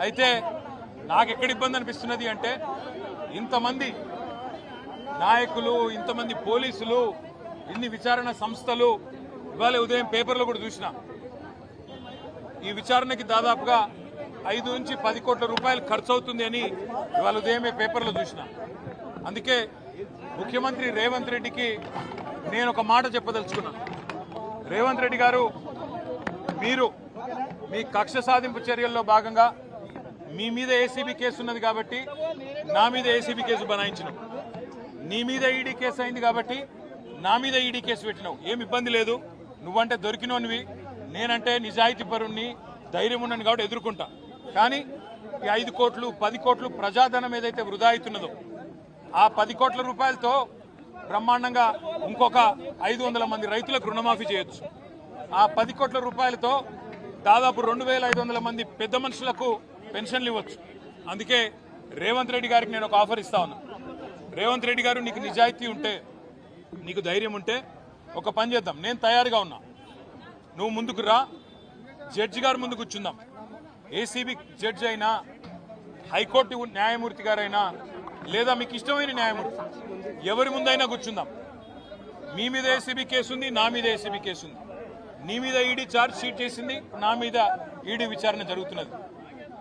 అయితే నాకు ఎక్కడ ఇబ్బంది అనిపిస్తున్నది అంటే ఇంతమంది నాయకులు, ఇంతమంది పోలీసులు, ఇన్ని విచారణ సంస్థలు, ఇవాళ ఉదయం పేపర్లో కూడా చూసిన ఈ విచారణకి దాదాపుగా 5 నుంచి 10 కోట్ల రూపాయలు ఖర్చు అవుతుంది అని ఇవాళ ఉదయమే పేపర్లో చూసిన. అందుకే ముఖ్యమంత్రి రేవంత్ రెడ్డికి నేను ఒక మాట చెప్పదలుచుకున్నాను. రేవంత్ రెడ్డి గారు, మీరు మీ కక్ష సాధింపు చర్యల్లో భాగంగా మీ మీద ఏసీబీ కేసు ఉన్నది కాబట్టి నా మీద ఏసీబీ కేసు బనాయించినావు, నీ మీద ఈడీ కేసు అయింది కాబట్టి నా మీద ఈడీ కేసు పెట్టినావు. ఏం ఇబ్బంది లేదు, నువ్వంటే దొరికినోనివి, నేనంటే నిజాయితీ పరుణ్ణి, ధైర్యం ఉన్నాను కాబట్టి ఎదుర్కొంటా. కానీ ఈ 5 కోట్లు 10 కోట్లు ప్రజాధనం ఏదైతే వృధా అవుతున్నదో ఆ 10 కోట్ల రూపాయలతో బ్రహ్మాండంగా ఇంకొక 500 మంది రైతులకు రుణమాఫీ చేయొచ్చు. ఆ 10 కోట్ల రూపాయలతో దాదాపు 2500 మంది పెద్ద మనుషులకు పెన్షన్లు ఇవ్వచ్చు. అందుకే రేవంత్ రెడ్డి గారికి నేను ఒక ఆఫర్ ఇస్తా ఉన్నా. రేవంత్ రెడ్డి గారు, నీకు నిజాయితీ ఉంటే, నీకు ధైర్యం ఉంటే ఒక పని చేద్దాం. నేను తయారుగా ఉన్నా, నువ్వు ముందుకు రా, జడ్జి గారు ముందు కూర్చుందాం. ఏసీబీ జడ్జి అయినా, హైకోర్టు న్యాయమూర్తి గారైనా, లేదా మీకు ఇష్టమైన న్యాయమూర్తి ఎవరి ముందైనా కూర్చుందాం. మీ మీద ఏసీబీ కేసు ఉంది, నా మీద ఏసీబీ కేసు ఉంది. నీ మీద ఈడీ ఛార్జ్ షీట్ చేసింది, నా మీద ఈడీ విచారణ జరుగుతున్నది.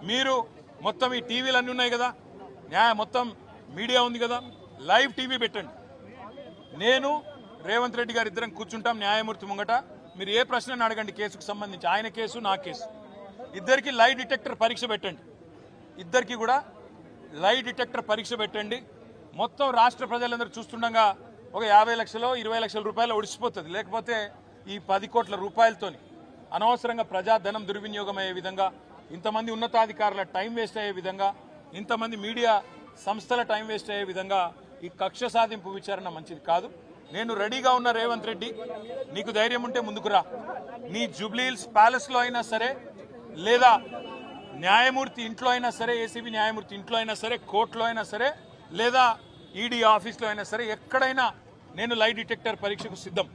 మీరు మొత్తం ఈ టీవీలు అన్నీ ఉన్నాయి కదా, మొత్తం మీడియా ఉంది కదా, లైవ్ టీవీ పెట్టండి. నేను రేవంత్ రెడ్డి గారు ఇద్దరం కూర్చుంటాం న్యాయమూర్తి ముంగట. మీరు ఏ ప్రశ్నను అడగండి కేసుకు సంబంధించి, ఆయన కేసు నా కేసు. ఇద్దరికి లై డిటెక్టర్ పరీక్ష పెట్టండి, ఇద్దరికి కూడా లై డిటెక్టర్ పరీక్ష పెట్టండి. మొత్తం రాష్ట్ర ప్రజలందరూ చూస్తుండగా ఒక 50 లక్షలు 20 లక్షల రూపాయలు ఒడిసిపోతుంది. లేకపోతే ఈ 10 కోట్ల రూపాయలతోని అనవసరంగా ప్రజాధనం దుర్వినియోగం అయ్యే విధంగా, ఇంతమంది ఉన్నతాధికారుల టైం వేస్ట్ అయ్యే విధంగా, ఇంతమంది మీడియా సంస్థల టైం వేస్ట్ అయ్యే విధంగా ఈ కక్ష సాధింపు విచారణ మంచిది కాదు. నేను రెడీగా ఉన్న రేవంత్ రెడ్డి, నీకు ధైర్యం ఉంటే ముందుకు రా. నీ జూబ్లీహిల్స్ ప్యాలెస్లో అయినా సరే, లేదా న్యాయమూర్తి ఇంట్లో అయినా సరే, ఏసీబీ న్యాయమూర్తి ఇంట్లో అయినా సరే, కోర్టులో అయినా సరే, లేదా ఈడీ ఆఫీస్లో అయినా సరే, ఎక్కడైనా నేను లై డిటెక్టర్ పరీక్షకు సిద్ధం.